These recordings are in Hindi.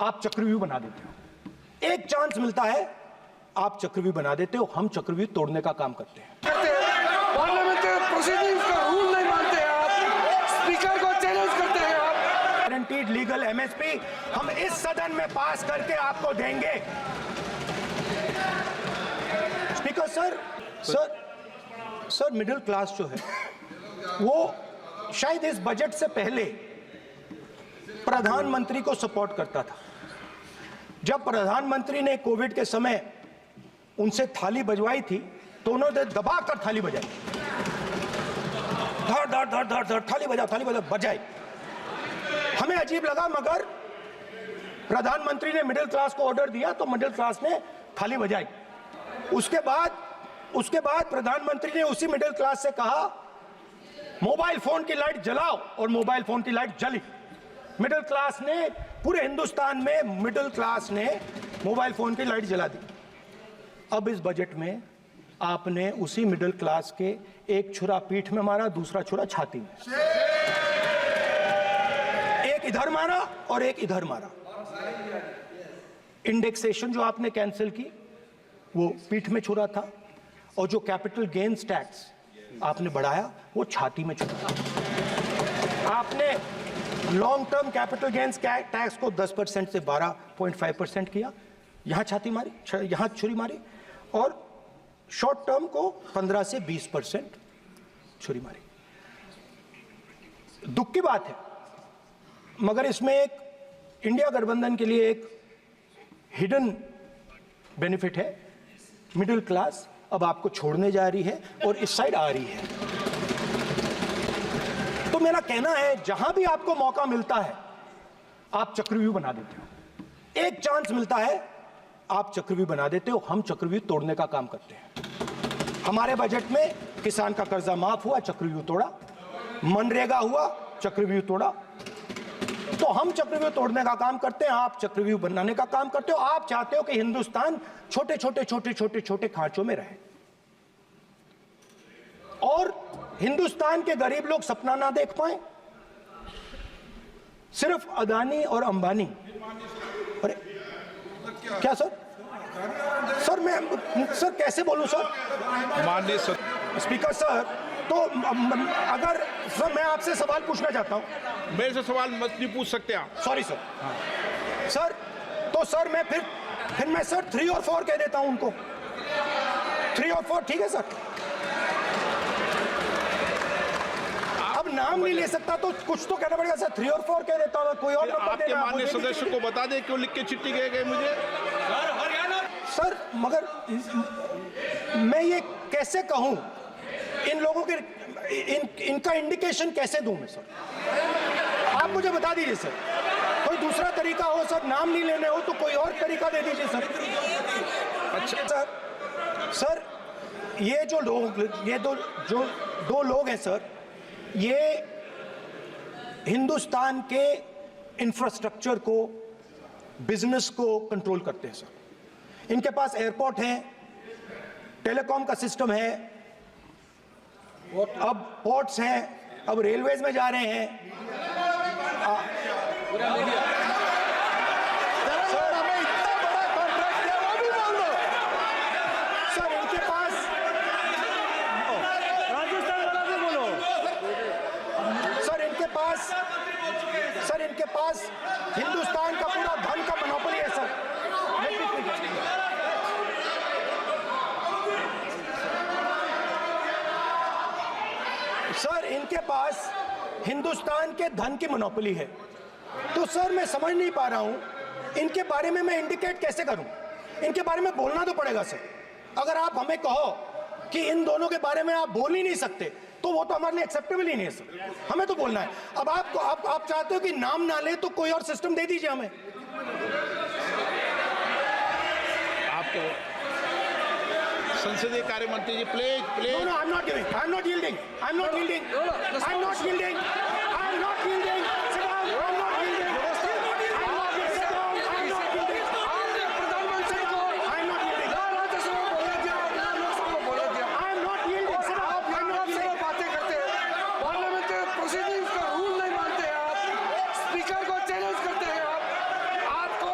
आप चक्रव्यूह बना देते हो। एक चांस मिलता है, आप चक्रव्यूह बना देते हो, हम चक्रव्यूह तोड़ने का काम करते हैं। पार्लियामेंट्री प्रोसीडिंग्स का रूल नहीं मानते हैं आप, स्पीकर को चैलेंज करते हैं आप। गारंटीड लीगल एमएसपी हम इस सदन में पास करके आपको देंगे। स्पीकर सर मिडिल क्लास जो है वो शायद इस बजट से पहले प्रधानमंत्री को सपोर्ट करता था। जब प्रधानमंत्री ने कोविड के समय उनसे थाली बजवाई थी तो उन्होंने दबाकर थाली बजाई, धड़ धड़ धड़ धड़ धड़ थाली बजा बजाई। हमें अजीब लगा, मगर प्रधानमंत्री ने मिडिल क्लास को ऑर्डर दिया तो मिडिल क्लास ने थाली बजाई। उसके बाद प्रधानमंत्री ने उसी मिडिल क्लास से कहा मोबाइल फोन की लाइट जलाओ, और मोबाइल फोन की लाइट जली। मिडिल क्लास ने, पूरे हिंदुस्तान में मिडिल क्लास ने मोबाइल फोन की लाइट जला दी। अब इस बजट में आपने उसी मिडिल क्लास के एक छुरा पीठ में मारा, दूसरा छुरा छाती में, एक इधर मारा और एक इधर मारा। इंडेक्सेशन जो आपने कैंसिल की वो पीठ में छुरा था, और जो कैपिटल गेन्स टैक्स आपने बढ़ाया वो छाती में छुरा। आपने long term capital gains tax को 10% से 12.5% किया, यहां छाती मारी, यहां छुरी मारी, और शॉर्ट टर्म को 15 से 20% छुरी मारी। दुख की बात है, मगर इसमें एक इंडिया गठबंधन के लिए एक हिडन बेनिफिट है। मिडिल क्लास अब आपको छोड़ने जा रही है और इस साइड आ रही है। तो मेरा कहना है, जहां भी आपको मौका मिलता है आप चक्रव्यूह बना देते हो। एक चांस मिलता है, आप चक्रव्यूह बना देते हो, हम चक्रव्यूह तोड़ने का काम करते हैं। हमारे बजट में किसान का कर्जा माफ हुआ, चक्रव्यूह तोड़ा। मनरेगा हुआ, चक्रव्यूह तोड़ा। तो हम चक्रव्यूह तोड़ने का काम करते हैं, आप चक्रव्यूह बनाने का काम करते हो। आप चाहते हो कि हिंदुस्तान छोटे छोटे खांचों में रहे, और हिंदुस्तान के गरीब लोग सपना ना देख पाए। सिर्फ अदानी और अंबानी। अरे क्या सर मैं कैसे बोलूं सर? माननीय स्पीकर सर, तो अगर सर मैं आपसे सवाल पूछना चाहता हूं। मेरे से सवाल मत नहीं पूछ सकते आप। Sorry sir. सर तो सर मैं फिर मैं सर 3 और 4 कह देता हूं उनको। 3 और 4 ठीक है सर? अब नाम नहीं ले सकता तो कुछ तो कहना पड़ेगा सर। 3 और 4 कह देता हूं, कोई और नंबर आपके देना। माननीय सदस्य को बता दें क्यों लिख के चिट्ठी गए मुझे। सर मगर मैं ये कैसे कहूं, इन लोगों के इनका इंडिकेशन कैसे दूं मैं सर? आप मुझे बता दीजिए सर, कोई दूसरा तरीका हो सर, नाम नहीं लेने हो तो कोई और तरीका दे दीजिए सर। अच्छा सर ये जो लोग, ये दो लोग हैं सर, ये हिंदुस्तान के इंफ्रास्ट्रक्चर को, बिजनेस को कंट्रोल करते हैं सर। इनके पास एयरपोर्ट है, टेलीकॉम का सिस्टम है, अब पोर्ट्स हैं, अब रेलवेज में जा रहे हैं। सर इनके पास, सर इनके पास हिंदुस्तान का पूरा धन का मोनोपोली है सर। सर इनके पास हिंदुस्तान के धन की मोनोपोली है। तो सर मैं समझ नहीं पा रहा हूं इनके बारे में मैं इंडिकेट कैसे करूं। इनके बारे में बोलना तो पड़ेगा सर। अगर आप हमें कहो कि इन दोनों के बारे में आप बोल ही नहीं सकते तो वो तो हमारे लिए एक्सेप्टेबल ही नहीं है सर। हमें तो बोलना है। अब आप चाहते हो कि नाम ना ले तो कोई और सिस्टम दे दीजिए हमें। आपको संसदीय कार्य मंत्री जी please No, I'm not giving. I'm not yielding. I'm not yielding. I'm not yielding. I'm not yielding. Sit down. I'm not yielding. I'm not yielding. Sit down. I'm not yielding. प्रधानमंत्री को I'm not yielding. राज्यसभा बोला दिया, लोकसभा बोला दिया। I'm not yielding. Sit down. आप I'm not यहाँ yielding. बातें करते हैं, पार्लियामेंट्री प्रोसीडिंग्स का रूल नहीं मानते हैं आप, स्पीकर को चैलेंज करते हैं आप। आपको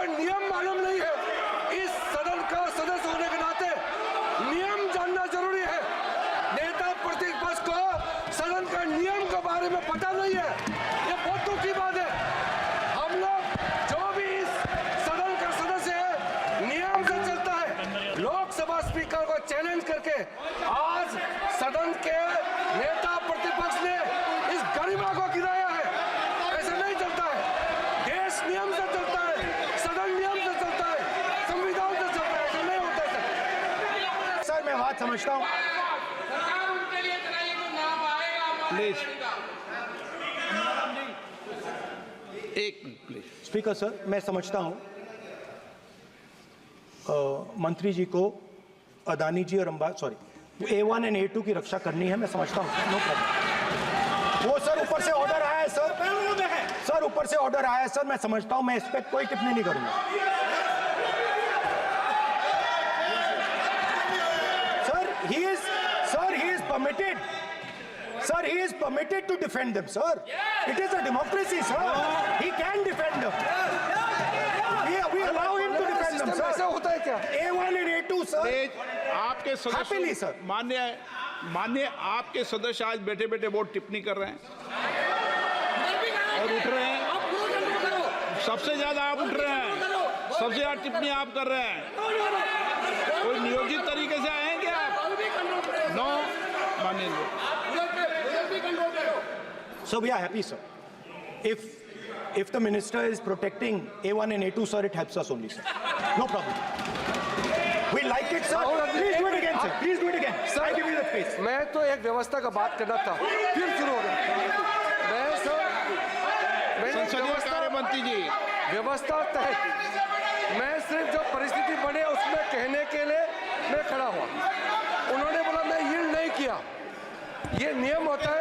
करके आज सदन के नेता प्रतिपक्ष ने इस गरिमा को गिराया है। ऐसा नहीं चलता है। देश नियम से चलता है, सदन नियम से चलता है, संविधान से चलता है। ऐसा नहीं होता है सर मैं बात समझता हूं। प्लीज एक मिनट प्लीज। स्पीकर सर मैं समझता हूं मंत्री जी को अदानी जी और A1 एंड A2 की रक्षा करनी है, मैं समझता हूं, नो प्रॉब्लम। वो सर ऊपर से ऑर्डर आया है सर ऊपर से ऑर्डर आया है सर, मैं समझता हूं, मैं इस पर कोई टिप्पणी नहीं करूंगा। Sir he is permitted. Sir, he is permitted to defend them, sir. It is a democracy, sir. He can defend them. We allow him to defend them, ऐसा sir. होता है क्या? A1 and A2, sir. Please आपके Happily, सदस्य sir. मान्य आपके सदस्य आज बैठे बैठे बहुत टिप्पणी कर रहे हैं और उठ रहे हैं। सबसे ज्यादा आप उठ रहे हैं, सबसे ज्यादा टिप्पणी आप कर रहे हैं। कोई नियोजित तरीके से आए हैं क्या आप? नो माननीय जी। So we are happy, sir. If the minister is protecting A1 and A2, sir, it helps us only, sir. No problem. We like it, sir. Please do it again, sir. Please do it again. Sir, I give you the space. मैं तो एक व्यवस्था का बात करना था, फिर शुरू हो गया। मैंने संसदीय कार्य मंत्री जी, व्यवस्था तहत मैं सिर्फ जो परिस्थिति बने उसमें कहने के लिए मैं खड़ा हुआ। उन्होंने बोला मैं यील्ड नहीं किया। ये नियम होता है।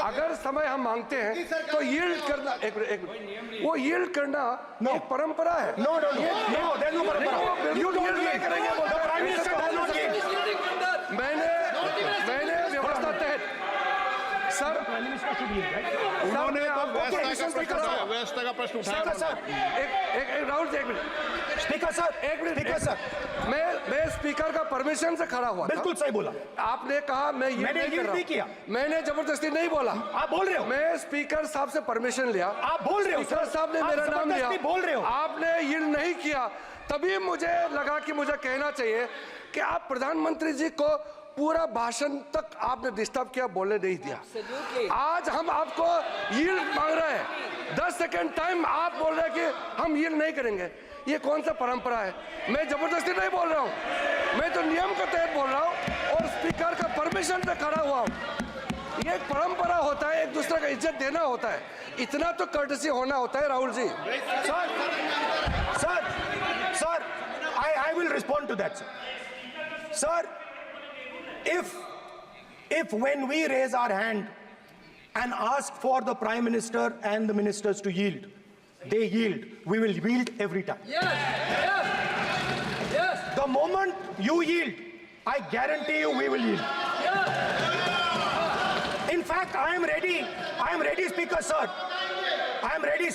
अगर समय हम मांगते हैं तो यील्ड करना, एक मिनट, वो यील्ड करना एक परंपरा है। No, there's no parampara. You don't नहीं करेंगे yield. The Prime Minister does not yield. मैंने व्यवस्था तहत सर उन्होंने तो व्यवस्था का प्रश्न उठाया। सर एक राहुल जी, एक मिनट स्पीकर सर मैं स्पीकर का परमिशन से खड़ा हुआ था। बिल्कुल सही बोला आपने कहा मैं ये मैंने नहीं कर yield रहा नहीं किया। मैंने जबरदस्ती नहीं बोला। आप बोल रहे हो मैं स्पीकर साहब से परमिशन लिया। आप बोल रहे हो स्पीकर साहब ने आप मेरा नाम लिया। जबरदस्ती बोल रहे हो आपने यील्ड नहीं किया, तभी मुझे लगा कि मुझे कहना चाहिए कि आप प्रधानमंत्री जी को पूरा भाषण तक आपने डिस्टर्ब किया, बोलने नहीं दिया। आज हम आपको यील्ड मांग रहे हैं, 10 सेकंड टाइम आप बोल रहे हैं कि हम यील्ड नहीं करेंगे। ये कौन सा परंपरा है? मैं जबरदस्ती नहीं बोल रहा हूँ, मैं तो नियम के तहत बोल रहा हूँ और स्पीकर का परमिशन से खड़ा हुआ हूँ। ये एक परंपरा होता है, एक दूसरे का इज्जत देना होता है, इतना तो कर्टसी होना होता है। Rahul ji, Sir, I will respond to that, sir. Sir, if when we raise our hand and ask for the Prime Minister and the ministers to yield, they yield, we will yield every time. Yes. The moment you yield, I guarantee you we will yield. In fact, I am ready, Speaker, sir. I am ready.